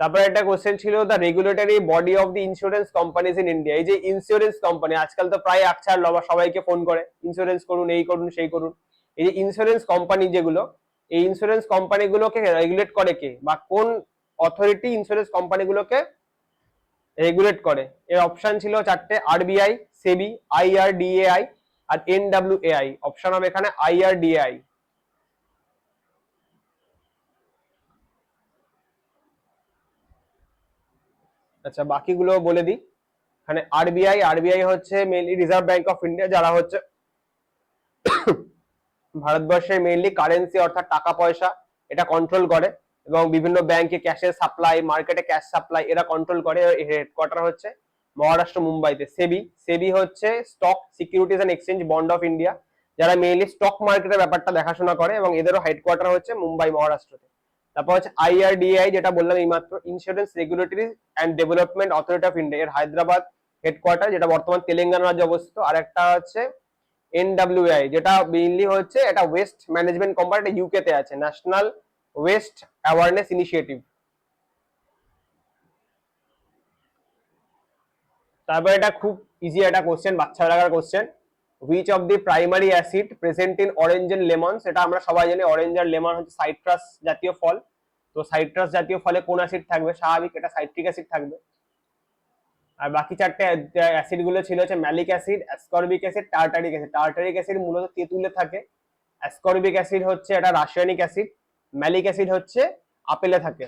তারপরে একটা কোশ্চেন ছিল the regulatory body of the insurance companies in India. এই যে ইন্স্যুরেন্স কোম্পানি, আজকাল তো প্রায় আকছার লবা সবাইকে ফোন করে ইন্স্যুরেন্স করুন, এই করুন, সেই করুন। এই যে ইন্স্যুরেন্স কোম্পানি যেগুলো, এই ইন্স্যুরেন্স কোম্পানিগুলোকে রেগুলেট করে কে, বা কোন অথরিটি ইন্স্যুরেন্স কোম্পানিগুলোকে রেগুলেট করে? এর অপশন ছিল চারটে, আরবিআই, সেবি, আইআরডিএআই আর এনডব্লিউএআই। অপশন হবে এখানে আইআরডিএআই। আচ্ছা বাকিগুলো বলে দিই। এখানে আরবিআই হচ্ছে mainly reserve bank of India, যারা হচ্ছে ভারতবর্ষের মেইনলি কারেন্সি অর্থাৎ টাকা পয়সা এটা কন্ট্রোল করে এবং বিভিন্ন ব্যাংকে ক্যাশের সাপ্লাই, মার্কেটে ক্যাশ সাপ্লাই এরা কন্ট্রোল করে। হেডকোয়ার্টার হচ্ছে মহারাষ্ট্র মুম্বাইতে। সেবি হচ্ছে stock securities and exchange bond of India, যারা মেইনলি স্টক মার্কেটের ব্যাপারটা দেখাশোনা করে এবং এদেরও হেডকোয়ার্টার হচ্ছে মুম্বাই, মহারাষ্ট্রতে। তারপর হচ্ছে আইআরডিআই, যেটা বললাম এইমাত্র, insurance regulatory and development authority of India, এর হায়দ্রাবাদ হেডকোয়ার্টার, যেটা বর্তমান তেলেঙ্গানা রাজ্যে অবস্থিত। আর একটা হচ্ছে এনডব্লিউআই, যেটা মেইনলি হচ্ছে এটা ওয়েস্ট ম্যানেজমেন্ট কোম্পানি, এটা ইউকে তে আছে, ন্যাশনাল ওয়েস্ট অ্যাওয়ারনেস ইনিশিয়েটিভ। তারপর এটা খুব ইজি একটা কোশ্চেন, বাচ্চা লাগার question, which of the primary acid present in orange and lemon? সেটা আমরা সবাই জানি অরেঞ্জ আর লেমন হচ্ছে সাইট্রাস জাতীয় ফল, তো সাইট্রাস জাতীয় ফলে কোন অ্যাসিড থাকবে? স্বাভাবিক এটা সাইট্রিক অ্যাসিড থাকবে। আর বাকি চারটে অ্যাসিড গুলো ছিল হচ্ছে malic acid, ascorbic acid, tartaric acid. Tartaric acid মূলত তেঁতুলে থাকে, অ্যাসকর্বিক অ্যাসিড হচ্ছে এটা রাসায়নিক অ্যাসিড, ম্যালিক অ্যাসিড হচ্ছে আপেলে থাকে।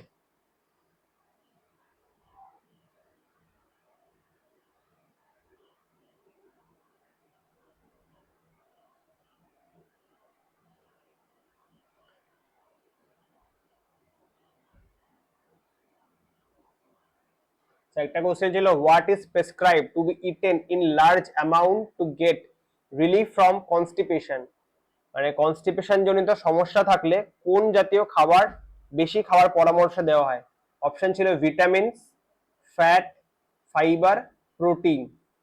একটা কোশ্চেন ছিল, what is prescribe to be eaten in large amount to get relief from constipation? মানে কনস্টিপেশন জনিত সমস্যা থাকলে কোন জাতীয় খাবার বেশি খাওয়ার পরামর্শ দেওয়া হয়? অপশন ছিল vitamins, fat, fibre, protein.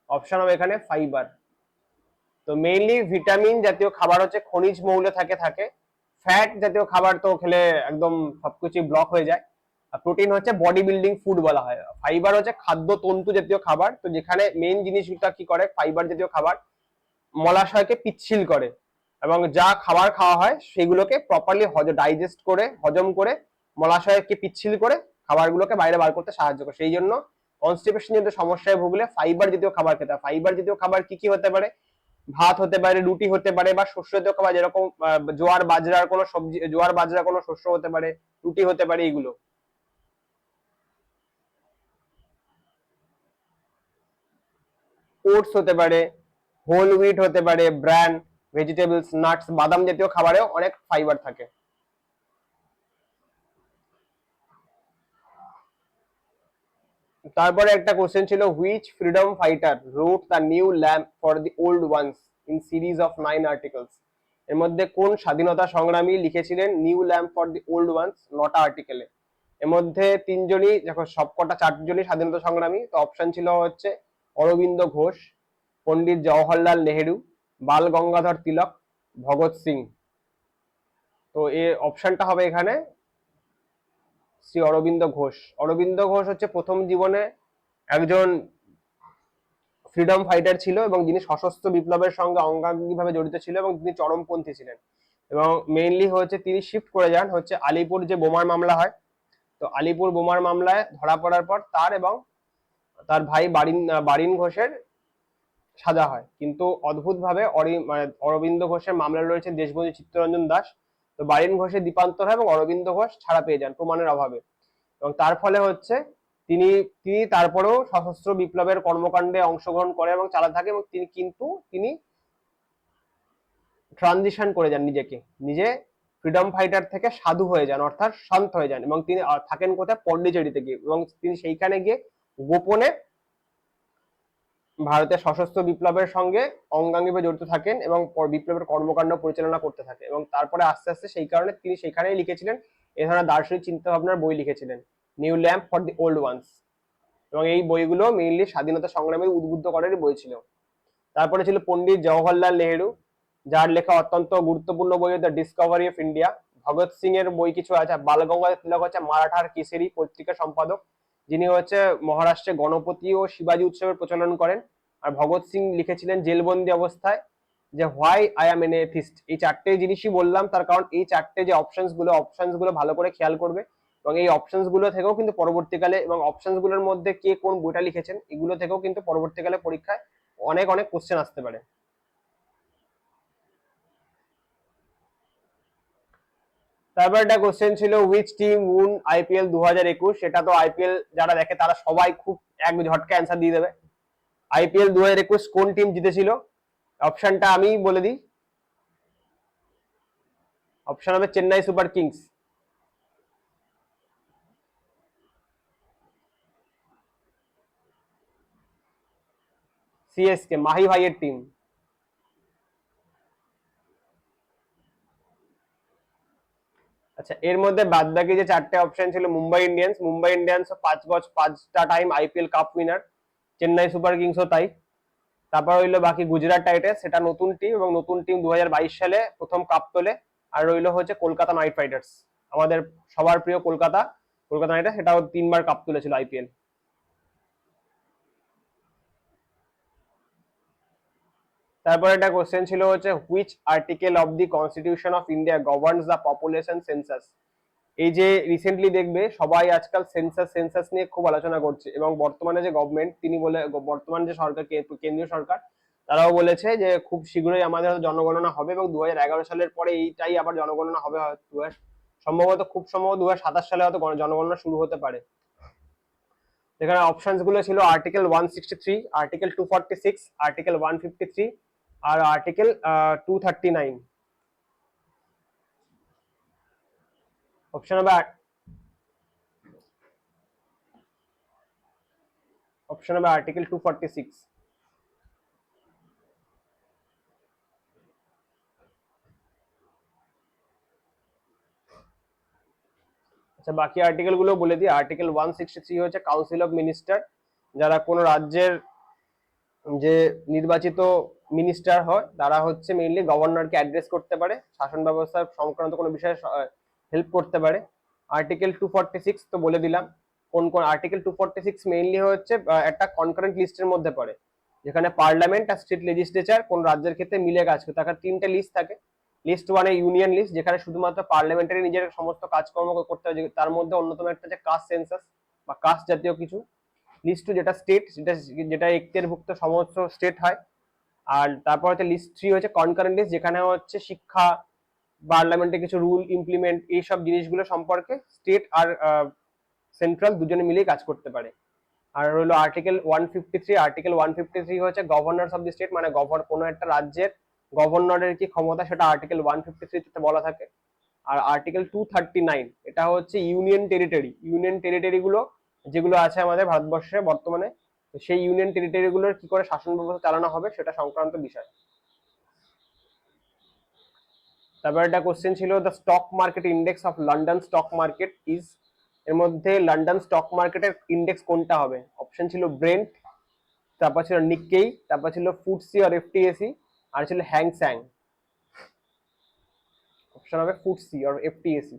Option হবে এখানে ফাইবার। তো মেইনলি ভিটামিন জাতীয় খাবার হচ্ছে খনিজ মৌল থাকে। ফ্যাট জাতীয় খাবার তো খেলে একদম সবকিছু ব্লক হয়ে যায়। আর প্রোটিন হচ্ছে বডি বিল্ডিং ফুড বলা হয়। ফাইবার হচ্ছে খাদ্য তন্তু জাতীয় খাবার, তো যেখানে মেইন জিনিসটা কি করে, ফাইবার জাতীয় খাবার মলাশয়কে পিচ্ছিল করে এবং যা খাবার খাওয়া হয় সেগুলোকে প্রপারলি ডাইজেস্ট করে হজম করে মলাশয়কে পিচ্ছিল করে খাবারগুলোকে বাইরে বার করতে সাহায্য করে। সেই জন্য কনস্টিপেশন জনিত সমস্যায় ভুগলে ফাইবার জাতীয় খাবার খেতে হয়। ফাইবার জাতীয় খাবার কি কি হতে পারে? ভাত হতে পারে, রুটি হতে পারে, বা শস্য জাতীয় খাবার যেরকম জোয়ার বাজরার কোনো সবজি, জোয়ার বাজরা কোনো শস্য হতে পারে, রুটি হতে পারে, এগুলো। ওটস হতে পারে, হোল হুইট হতে পারে, ব্র্যান, ভেজিটেবলস, নাটস, বাদাম জাতীয় খাবারেও অনেক ফাইবার থাকে। তারপরে একটা কোশ্চেন ছিল, which freedom fighter wrote the new lamp for the old ones in series of 9 articles? এর মধ্যে কোন স্বাধীনতা সংগ্রামী লিখেছিলেন new lamp for the old ones 9টা আর্টিকেলে? এর মধ্যে তিনজনই দেখো, সবকটা চারজনই স্বাধীনতা সংগ্রামী। তো অপশন ছিল হচ্ছে অরবিন্দ ঘোষ, পন্ডিত জওহরলাল নেহেরু, বাল গঙ্গাধর তিলক, ভগৎ সিং। তো এর অপশনটা হবে এখানে শ্রী অরবিন্দ ঘোষ। অরবিন্দ ঘোষ হচ্ছে প্রথম জীবনে একজন ফ্রিডম ফাইটার ছিল এবং যিনি সশস্ত্র বিপ্লবের সঙ্গে অঙ্গাঙ্গিভাবে জড়িত ছিল এবং তিনি চরমপন্থী ছিলেন। এবং মেইনলি হচ্ছে তিনি শিফট করে যান হচ্ছে আলিপুর যে বোমার মামলা হয়, তো আলিপুর বোমার মামলায় ধরা পড়ার পর তার এবং তার ভাই বারিন ঘোষের সাজা হয়। কিন্তু অদ্ভুতভাবে অরবিন্দ ঘোষের মামলা রয়েছে দেশবন্ধু চিত্তরঞ্জন দাস, তো বারিন ঘোষের দ্বীপান্তর হয় এবং অরবিন্দ ঘোষ ছাড়া পেয়ে যান প্রমাণের অভাবে। এবং তার ফলে হচ্ছে তিনি তিনি তারপরেও সশস্ত্র বিপ্লবের কর্মকাণ্ডে অংশগ্রহণ করে এবং চালাতে থাকে, এবং তিনি ট্রানজিশন করে যান নিজে ফ্রিডম ফাইটার থেকে সাধু হয়ে যান, অর্থাৎ শান্ত হয়ে যান, এবং তিনি থাকেন কোথায়, পন্ডিচেরিতে গিয়ে, এবং তিনি সেইখানে গিয়ে গোপনে ভারতের সশস্ত্র বিপ্লবের সঙ্গে অঙ্গাঙ্গিভাবে জড়িত থাকেন এবং বিপ্লবের কর্মকাণ্ড পরিচালনা করতে থাকে। এবং তারপরে আস্তে আস্তে সেই কারণে তিনি সেখানেই লিখেছিলেন এ ধরনের দার্শনিক চিন্তা ভাবনার বই লিখেছিলেন, new lamp for the old ones. এবং এই বইগুলো মেইনলি স্বাধীনতা সংগ্রামের উদ্বুদ্ধ করার বই ছিল। তারপরে ছিল পন্ডিত জওহরলাল নেহেরু, যার লেখা অত্যন্ত গুরুত্বপূর্ণ বই the Discovery of India. Bhagat Singh এর বই কিছু আছে। বাল গঙ্গাধর তিলক হচ্ছে মারাঠার কেসরি পত্রিকা সম্পাদক, যিনি হচ্ছে মহারাষ্ট্রে গণপতি ও শিবাজী উৎসবের প্রচলন করেন। আর ভগৎ সিং লিখেছিলেন জেলবন্দি অবস্থায় যে why I am N atheist. এই চারটে জিনিসই বললাম তার কারণ এই চারটে যে অপশনস গুলো ভালো করে খেয়াল করবে, এবং এই অপশনস গুলো থেকেও কিন্তু পরবর্তীকালে, এবং অপশনস গুলোর মধ্যে কে কোন বইটা লিখেছেন এগুলো থেকেও কিন্তু পরবর্তীকালে পরীক্ষায় অনেক অনেক কোশ্চেন আসতে পারে। তারপর একটা কোশ্চেন ছিল, হুইচ টিম উইন আইপিএল 2021? সেটা তো আইপিএল যারা দেখে তারা সবাই খুব এক ঝটকা অ্যান্সার দিয়ে দেবে। আইপিএল 2021 কোন টিম জিতেছিল? অপশনটা আমি বলে দিই। অপশন হবে Chennai super kings, CSK, Mahi ভাইয়ের টিম। আচ্ছা, এর মধ্যে বাদ বাকি যে চারটে অপশন ছিল, মুম্বাই ইন্ডিয়ান্স 5টা time IPL cup winner, Chennai super কিংসও তাই। তারপর হইলো বাকি গুজরাট টাইটান্স, সেটা নতুন টিম এবং নতুন টিম 2022 সালে প্রথম কাপ তোলে। আর রইলো হচ্ছে কলকাতা নাইট রাইডার্স, আমাদের সবার প্রিয় কলকাতা নাইট রাইডার্স, সেটাও 3বার কাপ তুলেছিল আইপিএল। তারপর একটা কোশ্চেন ছিল হচ্ছে, which article of the constitution of India governs the population census? এই যে রিসেন্টলি দেখবে সবাই আজকাল সেন্সাস নিয়ে খুব আলোচনা করছে, এবং বর্তমানে যে গভর্নমেন্ট বর্তমান যে সরকার, কেন্দ্রীয় সরকার, তারাও বলেছে যে খুব শীঘ্রই আমাদের জনগণনা হবে, এবং 2011 সালের পরে এইটাই আবার জনগণনা হবে, খুব সম্ভবত 2027 সালে হয়তো জনগণনা শুরু হতে পারে। এখানে অপশনস গুলো ছিল আর্টিকেল 163, আর্টিকেল 246, আর্টিকেল 153 আর আর্টিকেল 239। অপশন হবে অপশন হবে আর্টিকেল 246। আচ্ছা, বাকি আর্টিকেল গুলো বলে দিই। আর্টিকেল 163 হচ্ছে কাউন্সিল অফ মিনিস্টার, যারা কোনো রাজ্যের যে নির্বাচিত মিনিস্টার হয় তারা হচ্ছে মেইনলি গভর্নরকে অ্যাড্রেস করতে পারে, শাসন ব্যবস্থা সংক্রান্ত কোনো বিষয়ে হেল্প করতে পারে। আর্টিকেল 246 তো বলে দিলাম। কোন কোন আর্টিকেল 246 মেইনলি হচ্ছে একটা কনকারেন্ট লিস্টের মধ্যে পড়ে, যেখানে পার্লামেন্ট আর স্টেট লেজিসলেচার কোন রাজ্যের ক্ষেত্রে মিলে কাজ করে। তার তিনটে লিস্ট থাকে। লিস্ট ওয়ানে ইউনিয়ন লিস্ট, যেখানে শুধুমাত্র পার্লামেন্টারি নিজের সমস্ত কাজকর্ম করতে হয়, তার মধ্যে অন্যতম একটা হচ্ছে কাস্ট সেন্সাস বা কাস্ট জাতীয় কিছু। লিস্ট টু যেটা স্টেট, যেটা এখতিয়ারভুক্ত সমস্ত স্টেট হয়। আর তারপর হচ্ছে লিস্ট 3 হচ্ছে কনকারেন্ট লিস্ট, যেখানে হচ্ছে শিক্ষা, পার্লামেন্টে কিছু রুল ইমপ্লিমেন্ট, এইসব জিনিসগুলো সম্পর্কে স্টেট আর সেন্ট্রাল দুজনে মিলেই কাজ করতে পারে। আর হলো আর্টিকেল 153। আর্টিকেল 153 হচ্ছে গভর্নর অফ দি স্টেট, মানে কোনো একটা রাজ্যের গভর্নরের কি ক্ষমতা সেটা আর্টিকেল 153 তে বলা থাকে। আর আর্টিকেল 239 এটা হচ্ছে ইউনিয়ন টেরিটরি। ইউনিয়ন টেরিটরি গুলো যেগুলো আছে আমাদের ভারতবর্ষে বর্তমানে, সেই ইউনিয়ন টেরিটরি গুলোর কি করে শাসন ব্যবস্থা চালানো হবে সেটা সংক্রান্ত বিষয়। তারপর একটা কোশ্চেন ছিল, the stock market index of London stock market is, এর মধ্যে লন্ডন স্টক মার্কেটের ইন্ডেক্স কোনটা হবে? অপশন ছিল ব্রেন্ট, তারপর ছিল নিক্কেই, তারপর ছিল ফুটসি আর এফটিএসি, আর ছিল হ্যাংস্যাং। অপশন হবে ফুটসি আর এফটিএসি।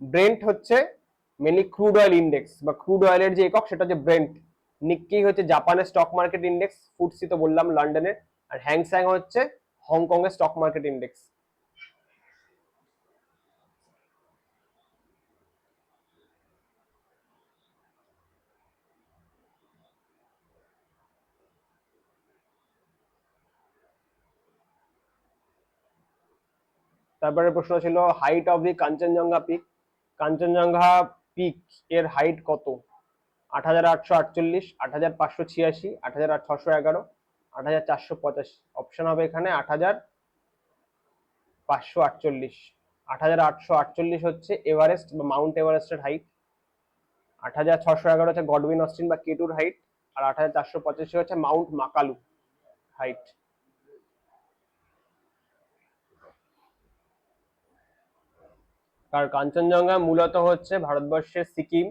ব্রেন্ট হচ্ছে মেনলি ক্রুড অয়েল ইন্ডেক্স বা ক্রুড অয়েলের যে একক সেটা হচ্ছে ব্রেন্ট। নিক্কেই হচ্ছে জাপানের স্টক মার্কেট ইন্ডেক্স, ফুটসি তো বললাম লন্ডনের, আর হ্যাংস্যাং হচ্ছে হংকং এর স্টক মার্কেট ইন্ডেক্স। তারপরে প্রশ্ন ছিল height of the Kanchenjunga peak. Kanchenjunga peak এর হাইট কত? 8,848, 8,586, 8,611, 8,485। অপশন হবে এখানে 8,548। 8,848 হচ্ছে এভারেস্ট বা মাউন্ট এভারেস্টের হাইট। 8,611 হচ্ছে গডউইন অস্টিন বা কেটুর হাইট। আর 8,485 হচ্ছে মাউন্ট মাকালু হাইট। কারণ কাঞ্চনজঙ্ঘা মূলত হচ্ছে ভারতবর্ষের সিকিম,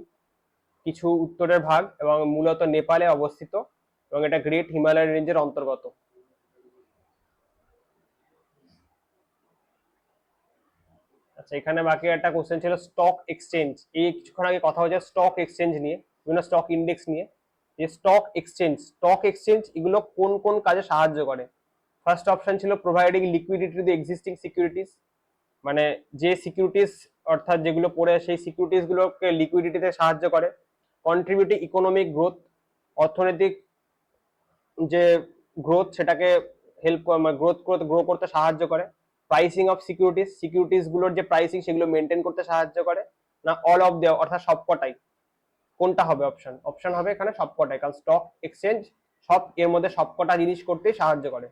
কিছু উত্তরের ভাগ এবং মূলত নেপালে অবস্থিত, এবং এটা গ্রেট হিমালয় রেঞ্জের অন্তর্গত। আচ্ছা, এখানে বাকি একটা কোশ্চেন ছিল স্টক এক্সচেঞ্জ। এই কিছুক্ষণ আগে কথা হয়েছে স্টক এক্সচেঞ্জ নিয়ে, বিভিন্ন স্টক ইন্ডেক্স নিয়ে। যে স্টক এক্সচেঞ্জ এগুলো কোন কোন কাজে সাহায্য করে? ফার্স্ট অপশন ছিল providing liquidity to the existing securities, মানে যে সিকিউরিটিস অর্থাৎ যেগুলো পড়ে সেই সিকিউরিটিস গুলোকে লিকুইডিটিতে সাহায্য করে। কন্ট্রিবিউটিং ইকোনমিক গ্রোথ, অর্থনৈতিক যে গ্রোথ সেটাকে গ্রো করতে সাহায্য করে। প্রাইসিং অফ সিকিউরিটিস গুলোর যে প্রাইসিং সেগুলো মেনটেন করতে সাহায্য করে। না অল অফ দেওয়া, অর্থাৎ সবকটাই? কোনটা হবে অপশন? অপশন হবে এখানে সবকটাই, কারণ স্টক এক্সচেঞ্জ সব এর মধ্যে সবকটা জিনিস করতেই সাহায্য করে।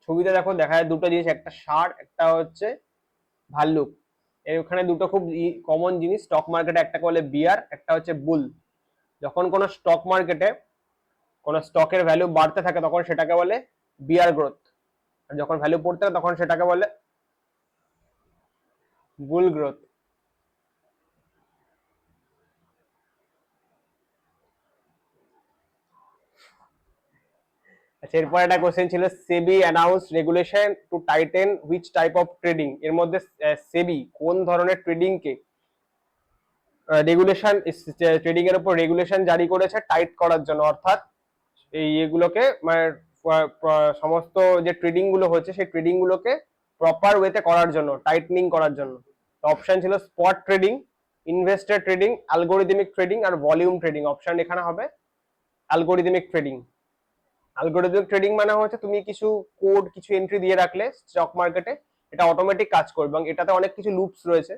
ছবিতে দেখো, দেখা যায় দুটো জিনিস, একটা ষাঁড়, একটা হচ্ছে ভাল্লুক। এখানে দুটো খুব কমন জিনিস স্টক মার্কেটে, একটা বলে বিয়ার, একটা হচ্ছে বুল। যখন কোনো স্টক মার্কেটে কোনো স্টকের ভ্যালু বাড়তে থাকে তখন সেটাকে বলে বিয়ার গ্রোথ, আর যখন ভ্যালু পড়তে থাকে তখন সেটাকে বলে বুল গ্রোথ। আচ্ছা, এরপর একটা কোশ্চেন ছিল SEBI announce regulation to tighten which type of trading. এর মধ্যে সেবি কোন ধরনের ট্রেডিং কে রেগুলেশন, ট্রেডিং এর উপর রেগুলেশন জারি করেছে টাইট করার জন্য, অর্থাৎ এই এগুলোকে মানে সমস্ত যে ট্রেডিং গুলো হচ্ছে সেই ট্রেডিং গুলোকে প্রপার ওয়েতে করার জন্য, টাইটনিং করার জন্য। অপশন ছিল spot trading, investor trading, algorithmic trading আর ভলিউম ট্রেডিং। অপশন এখানে হবে অ্যালগোরিদমিক ট্রেডিং। অ্যালগোরিদমিক ট্রেডিং মানে হচ্ছে তুমি কিছু কোড, কিছু এন্ট্রি দিয়ে রাখলে স্টক মার্কেটে, এটা অটোমেটিক কাজ করবে এবং এটাতে অনেক কিছু লুপস রয়েছে।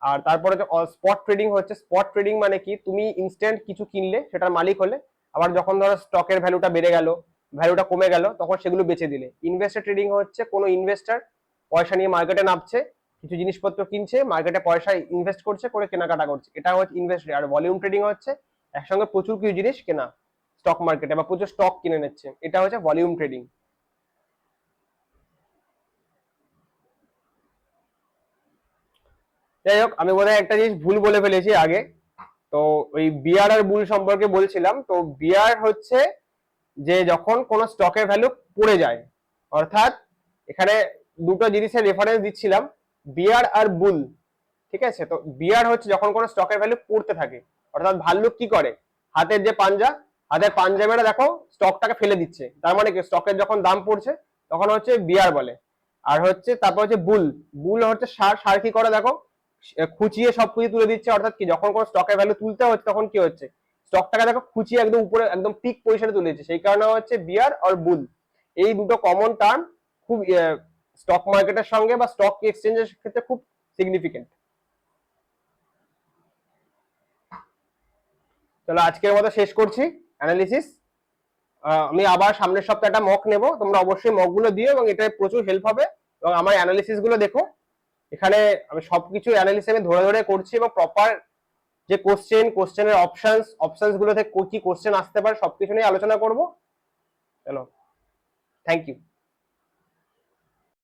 আর তারপরে স্পট ট্রেডিং হচ্ছে, স্পট ট্রেডিং মানে কি, তুমি ইনস্ট্যান্ট কিছু কিনলে সেটার মালিক হলে, আবার যখন ধরো স্টকের ভ্যালুটা বেড়ে গেল ভ্যালুটা কমে গেল, তখন সেগুলো বেচে দিলে। ইনভেস্টর ট্রেডিং হচ্ছে কোনো ইনভেস্টর পয়সা নিয়ে মার্কেটে নামছে, কিছু জিনিসপত্র কিনছে, মার্কেটে পয়সা ইনভেস্ট করছে, করে কেনাকাটা করছে, এটা হচ্ছে ইনভেস্ট। আর ভলিউম ট্রেডিং হচ্ছে একসঙ্গে প্রচুর কিছু জিনিস কেনা স্টক মার্কেটে, বা প্রচুর স্টক কিনে নিচ্ছে, এটা হচ্ছে ভলিউম ট্রেডিং। যাই হোক, আমি বোধহয় একটা জিনিস ভুল বলে ফেলেছি আগে। তো ওই বিয়ার আর বুল সম্পর্কে বলছিলাম। তো বিয়ার হচ্ছে যে যখন কোনো স্টকের ভ্যালু পড়ে যায়, অর্থাৎ এখানে দুটো জিনিসের রেফারেন্স দিচ্ছিলাম, বিয়ার আর বুল। ঠিক আছে, তো বিয়ার হচ্ছে যখন কোনো স্টকের ভ্যালু পড়তে থাকে, অর্থাৎ ভাল্লুক কি করে, হাতের যে পাঞ্জা, হাতের পাঞ্জা মেরে দেখো স্টকটাকে ফেলে দিচ্ছে, তার মানে কি স্টকের যখন দাম পড়ছে তখন হচ্ছে বিয়ার বলে। আর হচ্ছে তারপর হচ্ছে বুল। বুল হচ্ছে সার। সার কি করে দেখো, খুঁচিয়ে সবকিছু তুলে দিচ্ছে, অর্থাৎ কি যখন কোনো স্টকের ভ্যালু তুলতে হচ্ছে তখন কি হচ্ছে, স্টকটাকে দেখো খুঁচিয়ে একদম উপরে একদম পিক পজিশনে তুলে দিচ্ছে, সেই কারণে হচ্ছে বিয়ার আর বুল। এই দুটো কমন টার্ম, খুব স্টক মার্কেটের সঙ্গে বা স্টক এক্সচেঞ্জের ক্ষেত্রে খুব সিগনিফিকেন্ট। চলো আজকের মতো শেষ করছি অ্যানালিসিস। আমি আবার সামনের সপ্তাহে একটা মক নেব, তোমরা অবশ্যই মক গুলো দিও এবং এটা প্রচুর হেল্প হবে। এবং আমার অ্যানালিসিস গুলো দেখো, এখানে আমি সবকিছু অ্যানালিসিস আমি ধরে ধরে করছি, এবং প্রপার যে কোশ্চেনের অপশনস গুলো থেকে কি কোশ্চেন আসতে পারে সবকিছু নিয়ে আলোচনা করব। চলো, থ্যাংক ইউ।